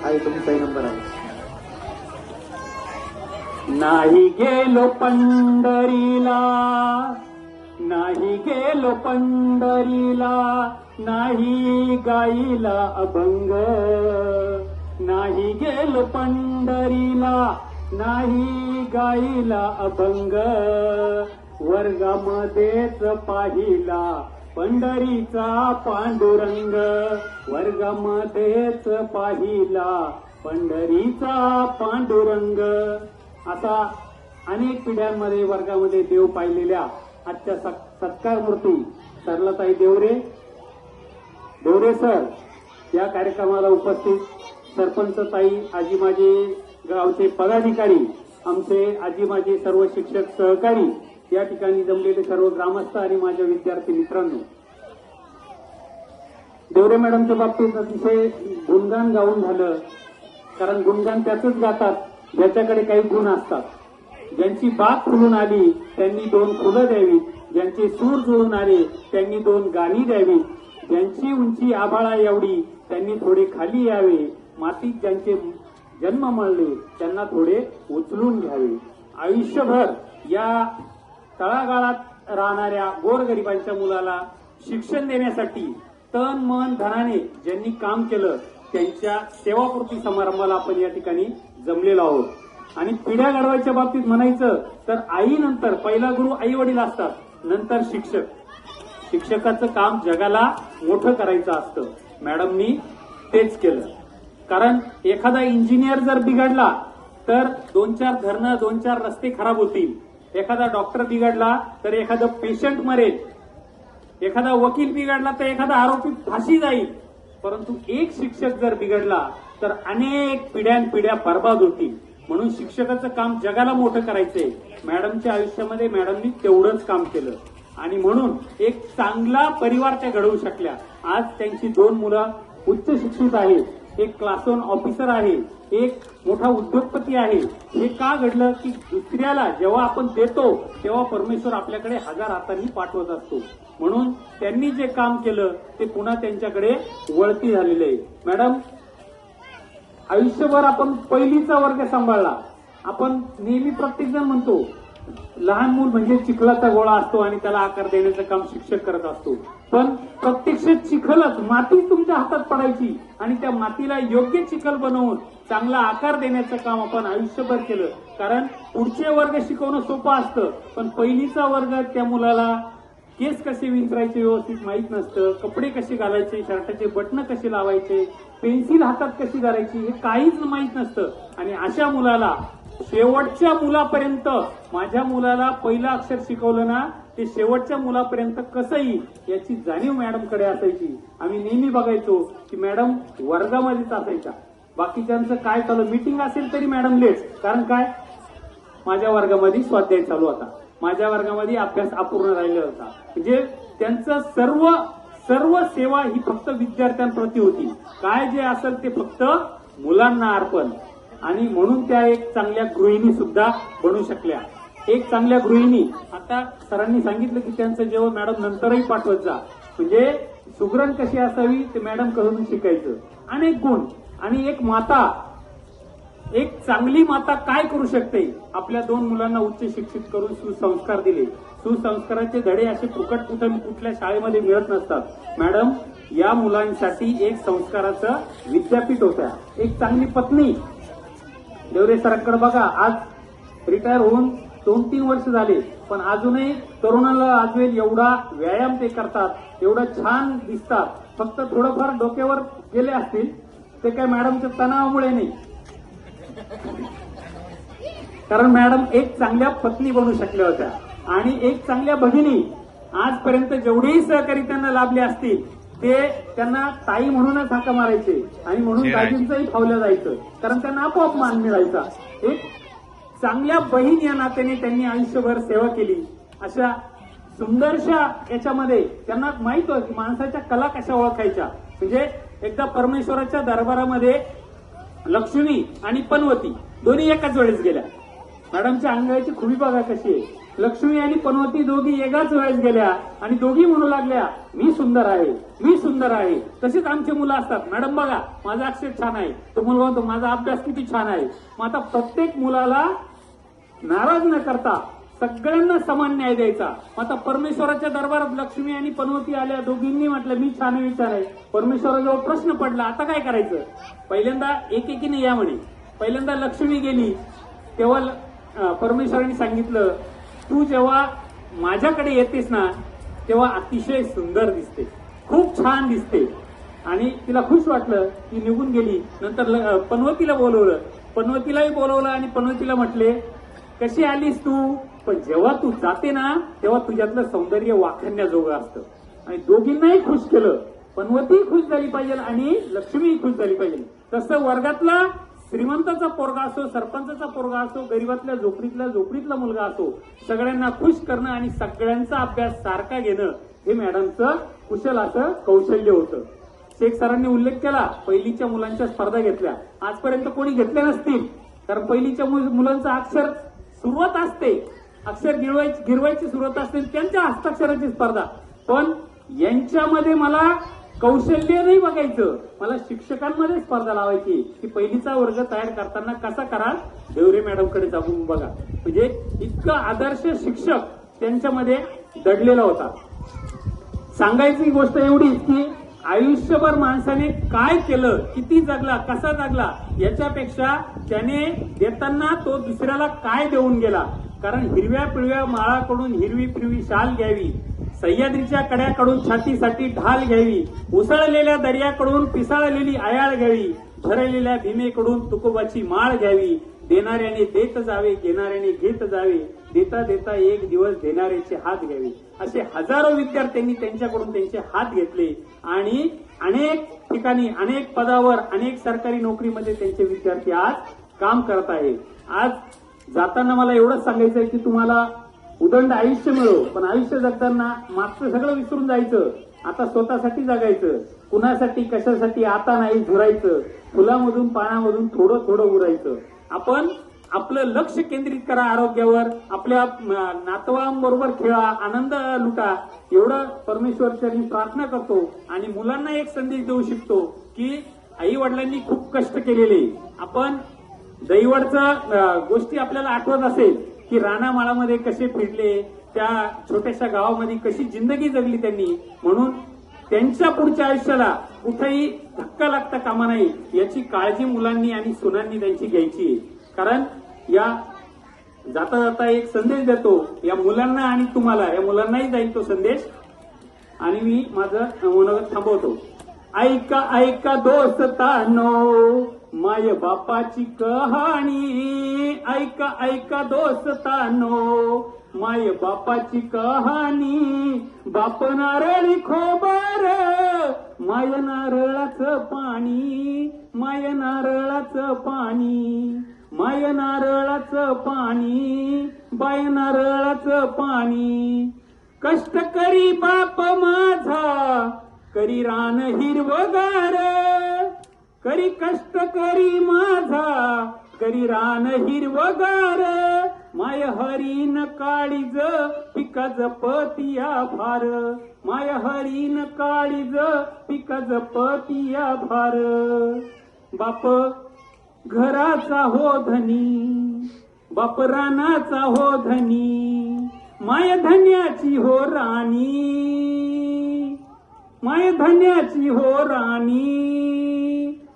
आहे तुमचाही नंबर आहे. नाही गेलो पंढरीला, नाही गेलो पंढरीला, नाही गाईला अभंग, नाही गेलो पंढरीला, नाही गाईला अभंग, वर्गामध्येच पाहिला पंढरीचा पांडुरंग, वर्गामध्येच पाहिला पंढरीचा पांडुरंग. असा अनेक पिढ्यांमध्ये वर्गामध्ये देव पाहिलेल्या आजच्या सत्कार मूर्ती सरलाताई देवरे सर या कार्यक्रमाला उपस्थित, सरपंच ताई, आजी माझे गावचे पदाधिकारी, आमचे आजी माझे सर्व शिक्षक सहकारी, या ठिकाणी जमलेले सर्व ग्रामस्थ आणि माझ्या विद्यार्थी मित्रांनो, देवरे मॅडमच्या बाबतीत अतिशय गुणगान गाऊन झालं. कारण गुणगान त्याचंच गातात ज्याच्याकडे काही गुण असतात. ज्यांची बाग फुलून आली त्यांनी 2 फुलं द्यावीत, ज्यांचे सूर जुळून आले त्यांनी 2 गाणी द्यावीत, ज्यांची उंची आभाळा एवढी त्यांनी थोडे खाली यावे, मातीत ज्यांचे जन्म मळले त्यांना थोडे उचलून घ्यावे. आयुष्यभर या तळागाळात राहणाऱ्या गोरगरिबांच्या मुलाला शिक्षण देण्यासाठी तन मन धनाने ज्यांनी काम केलं त्यांच्या सेवापूर्ती समारंभाला आपण या ठिकाणी जमलेलो आहोत. आणि पिढ्या घडवायच्या बाबतीत म्हणायचं तर आईनंतर पहिला गुरु आई वडील असतात, नंतर शिक्षक. शिक्षकाचं काम जगाला मोठं करायचं असतं. मॅडमनी तेच केलं. कारण एखादा इंजिनियर जर बिघडला तर 2-4 धरणं 2-4 रस्ते खराब होतील. एखादा डॉक्टर बिघडला तर एखादं पेशंट मरेल. एखादा वकील बिघडला तर एखादा आरोपी फाशी जाईल. परंतु एक शिक्षक जर बिघडला तर अनेक पिढ्यानपिढ्या बर्बाद होतील. म्हणून शिक्षकाचं काम जगाला मोठं करायचंय. मॅडमच्या आयुष्यामध्ये मॅडमनी तेवढंच काम केलं आणि म्हणून एक चांगला परिवार त्या घडवू शकल्या. आज त्यांची 2 मुलं उच्च शिक्षित आहेत, एक क्लास 1 ऑफिसर आहे, एक मोठा उद्योगपती आहे. हे का घडलं की दुसऱ्याला जेव्हा आपण देतो तेव्हा परमेश्वर आपल्याकडे 1000 हातांनी पाठवत असतो. म्हणून त्यांनी जे काम केलं ते पुन्हा त्यांच्याकडे वळती झालेलं आहे. मॅडम, आयुष्यभर आपण पहिलीचा वर्ग सांभाळला. आपण नेहमी प्रत्येक जण म्हणतो लहान मूल म्हणजे चिखलाचा गोळा असतो आणि त्याला आकार देण्याचं काम शिक्षक करत असतो. पण प्रत्यक्षात चिखलच मातीच तुमच्या हातात पडायची आणि त्या मातीला योग्य चिखल बनवून चांगला आकार देण्याचं काम आपण आयुष्यभर केलं. कारण पुढचे वर्ग शिकवणं सोपं असतं, पण पहिलीचा वर्ग त्या मुलाला केस कसे विंचरायचे व्यवस्थित माहीत नसतं, कपडे कसे घालायचे, शर्टाचे बटणं कसे लावायचे, पेन्सिल हातात कशी धरायची हे काहीच माहीत नसतं. आणि अशा मुलाला शेवटच्या मुलापर्यंत, माझ्या मुलाला पहिलं अक्षर शिकवलं ना ते शेवटच्या मुलापर्यंत कसं येईल याची जाणीव मॅडमकडे असायची. आम्ही नेहमी बघायचो की मॅडम वर्गामध्येच असायच्या. बाकीच्यांचं काय चालू, मीटिंग असेल तरी मॅडम लेट. कारण काय, माझ्या वर्गामध्ये स्वाध्याय चालू होता, माझ्या वर्गामध्ये अभ्यास अपूर्ण राहिला होता. म्हणजे त्यांचं सर्व सेवा ही फक्त विद्यार्थ्यांप्रती होती. काय जे असेल ते फक्त मुलांना अर्पण. आणि म्हणून त्या एक चांगल्या गृहिणी सुद्धा बनू शकल्या. एक चांगल्या गृहिणी, आता सरांनी सांगितलं की त्यांचं जेवण मॅडम नंतरही पाठवत जा. म्हणजे सुगरण कशी असावी ते मॅडम कडून शिकायचं. अनेक गुण. आणि एक माता, एक चांगली माता काय करू शकते, आपल्या 2 मुलांना उच्च शिक्षित करून सुसंस्कार दिले. सुसंस्काराचे धडे असे फुकट कुठल्या शाळेमध्ये मिळत नसतात. मॅडम या मुलांसाठी एक संस्काराचं विद्यापीठ होतं. एक चांगली पत्नी, देवरे सरांकडे बघा, आज रिटायर होऊन 2-3 वर्ष झाले, पण अजूनही तरुणाला आजवेल एवढा व्यायाम ते करतात, एवढं छान दिसतात. फक्त थोडंफार डोक्यावर गेले असतील, ते काय मॅडमच्या तणावामुळे नाही. कारण मॅडम एक चांगल्या पत्नी बनू शकल्या होत्या आणि एक चांगल्या भगिनी. आजपर्यंत जेवढेही सहकारी त्यांना लाभले असतील ते त्यांना ताई म्हणूनच हाका मारायचे आणि म्हणून दाजींचंही फावलं जायचं, कारण त्यांना आपोआप मान मिळायचा. एक चांगल्या बहीण या नात्याने त्यांनी आयुष्यभर सेवा केली. अशा सुंदरशा याच्यामध्ये त्यांना माहित होतं की माणसाच्या कला कशा ओळखायच्या. म्हणजे एकदा परमेश्वराच्या दरबारामध्ये लक्ष्मी आणि पनवती दोन्ही एकाच वेळेस गेल्या. मॅडमच्या अंगाची खुबी बघा कशी आहे. लक्ष्मी आणि पनवती दोघी एकाच वेळेस गेल्या आणि दोघी म्हणू लागल्या, मी सुंदर आहे, मी सुंदर आहे. तसेच आमचे मुलं असतात, मॅडम बघा माझा अक्षर छान आहे, तो मुलगा म्हणतो माझा अभ्यास किती छान आहे. मग आता प्रत्येक मुलाला नाराज न करता सगळ्यांना समान न्याय द्यायचा. आता परमेश्वराच्या दरबारात लक्ष्मी आणि पनवती आल्या, दोघींनी म्हटलं मी छान विचार आहे. परमेश्वराजवळ प्रश्न पडला, आता काय करायचं. पहिल्यांदा एकेकीने या म्हणे. पहिल्यांदा लक्ष्मी गेली, तेव्हा परमेश्वराने सांगितलं, तू जेव्हा माझ्याकडे येतेस ना तेव्हा अतिशय सुंदर दिसते, खूप छान दिसते. आणि तिला खुश वाटलं, ती निघून गेली. नंतर पनवतीला बोलवलं, पनवतीलाही बोलवलं आणि पनवतीला म्हटले, कशी आलीस तू. पण जेव्हा तू जाते ना तेव्हा तुझ्यातलं सौंदर्य वाखाणण्याजोगं असतं. आणि दोघींनाही खुश केलं. पनवती खुश झाली पाहिजे आणि लक्ष्मी खुश झाली पाहिजे. तसं वर्गातला श्रीमंताचा पोरगा असो, सरपंचाचा पोरगा असो, गरीबातल्या झोपडीतला मुलगा असो, सगळ्यांना खुश करणं आणि सगळ्यांचा अभ्यास सारखा घेणं हे मॅडमचं कुशल असं कौशल्य होतं. शेख सरांनी उल्लेख केला, पहिलीच्या मुलांच्या स्पर्धा घेतल्या. आजपर्यंत कोणी घेतल्या नसतील, कारण पहिलीच्या मुलांचं अक्षर सुरुवात असते, अक्षर गिरवायची सुरुवात असते, त्यांच्या हस्ताक्षराची स्पर्धा. पण यांच्यामध्ये मला कौशल्य नाही बघायचं, मला शिक्षकांमध्ये स्पर्धा लावायची की पहिलीचा वर्ग तयार करताना कसा कराल, देवरे मॅडमकडे जाऊन बघा. म्हणजे इतका आदर्श शिक्षक त्यांच्यामध्ये दडलेला होता. सांगायची गोष्ट एवढीच की आयुष्यभर माणसाने काय केलं, किती जगला, कसा जगला, याच्यापेक्षा त्याने देताना तो दुसऱ्याला काय देऊन गेला. कारण हिरव्या पिळव्या माळाकडून हिरवी पिळवी शाल घ्यावी, सह्याद्रीच्या कड्याकडून छातीसाठी ढाल घ्यावी, उसळलेल्या दर्याकडून पिसाळलेली आयाळ घ्यावी, भरलेल्या भीमेकडून तुकोबाची माळ घ्यावी. देणाऱ्याने देत जावे, घेणाऱ्याने घेत जावे, देता देता एक दिवस देणाऱ्याचे हात घ्यावे. असे हजारो विद्यार्थ्यांनी त्यांच्याकडून त्यांचे हात घेतले आणि अनेक ठिकाणी, अनेक पदावर, अनेक सरकारी नोकरीमध्ये त्यांचे विद्यार्थी आज काम करत आहे. आज जाताना मला एवढंच सांगायचंय की तुम्हाला उदंड आयुष्य मिळो, पण आयुष्य जगताना मागचं सगळं विसरून जायचं. आता स्वतःसाठी जगायचं, कुणासाठी कशासाठी आता नाही झुरायचं. फुलामधून पानामधून थोडं थोडं उरायचं. आपण आपलं लक्ष केंद्रित करा आरोग्यावर, आपल्या नातवांबरोबर खेळा, आनंद लुटा, एवढं परमेश्वरचरणी प्रार्थना करतो. आणि मुलांना एक संदेश देऊ शकतो की आई वडिलांनी खूप कष्ट केलेले. आपण दैवडचं गोष्टी आपल्याला आठवत असेल की रानामाळामध्ये कसे फिरले, त्या छोट्याशा गावामध्ये कशी जिंदगी जगली त्यांनी. म्हणून त्यांच्या पुढच्या आयुष्याला कुठेही धक्का लागता कामा नाही याची काळजी मुलांनी आणि सुनांनी त्यांची घ्यायची. कारण या जाता जाता एक संदेश देतो या मुलांना आणि तुम्हाला, या मुलांनाही जाईल तो संदेश. आणि मी माझं मनोगत थांबवतो. ऐका ऐका दोस्तानो माय बापाची कहाणी, ऐका ऐका दोस्तानो माय बापाची कहाणी. बाप नारळी खोबर, माय नारळाचं पाणी, माय नारळाचं पाणी, माय नारळाचं पाणी, बाय नारळाचं पाणी. कष्ट करी बाप माझा, करी रान हिरवगार, करी कष्ट करी माझा, करी रान हिरवगार. माय हरीन काळीज पिका जपतिया फार, माय हरीन काळीज पिका जपतिया फार. बाप घराचा हो धनी, बाप रानाचा हो धनी, माय धन्याची हो राणी, माय धन्याची हो राणी.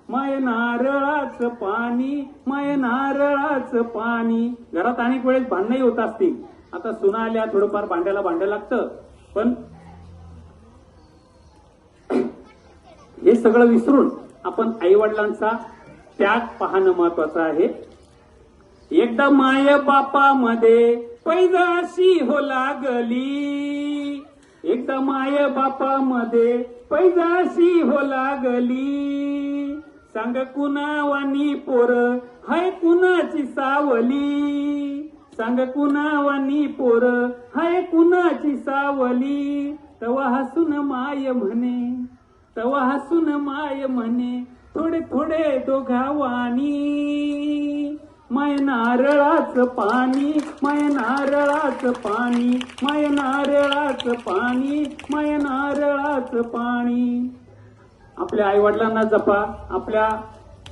माय नारळाचं पाणी, माय नारळाचं पाणी. घरात अनेक वेळेस भांडणही होत असतील. आता सुना आल्या, थोडंफार भांड्याला भांडं लागतं, पण हे सगळं विसरून आपण आई वडिलांचा त्याग पाहणं महत्वाचं आहे. एकदा माय बापामध्ये पैजाशी हो लागली, एकदा माय बापामध्ये पैजाशी हो लागली. सांग कुणावानी पोर हाय कुणाची सावली, सांग कुणावानी पोर हाय कुणाची सावली. तवा हसून माय म्हणे, तवा हसून माय म्हणे, थोडे थोडे दोघावानी. माय नारळाचं पाणी, माय नारळाचं पाणी, माय नारळाचं पाणी, माय नारळाचं पाणी. आपल्या आईवडिलांना जपा, आपल्या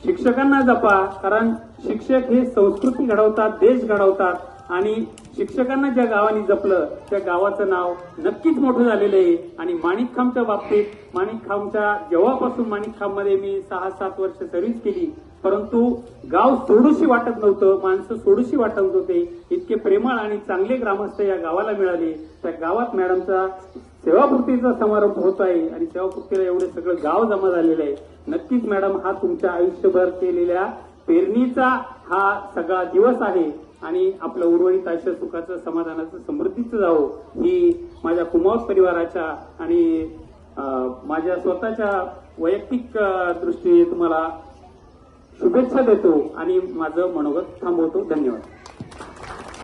शिक्षकांना जपा, कारण शिक्षक हे संस्कृती घडवतात, देश घडवतात आणि शिक्षकांना ज्या गावाने जपलं त्या गावाचं नाव नक्कीच मोठं झालेलं आहे. आणि माणिकखांबच्या बाबतीत, माणिकखांबच्या जेव्हापासून माणिकखांबमध्ये मी 6-7 वर्ष सर्व्हिस केली, परंतु गाव सोडूशी वाटत नव्हतं, माणसं सोडूशी वाटत होते. इतके प्रेमळ आणि चांगले ग्रामस्थ या गावाला मिळाले. त्या गावात मॅडमचा सेवापूर्तीचा समारंभ होत आहे आणि सेवापूर्तीला एवढे सगळं गाव जमा झालेलं आहे. नक्कीच मॅडम, हा तुमच्या आयुष्यभर केलेल्या पेरणीचा हा सगळा दिवस आहे आणि आपलं उर्वरित आयुष्य सुखाचं, समाधानाचं, समृद्धीचं जावो ही माझ्या कुमावत परिवाराच्या आणि माझ्या स्वतःच्या वैयक्तिक दृष्टीने तुम्हाला शुभेच्छा देतो आणि माझं मनोगत थांबवतो. धन्यवाद.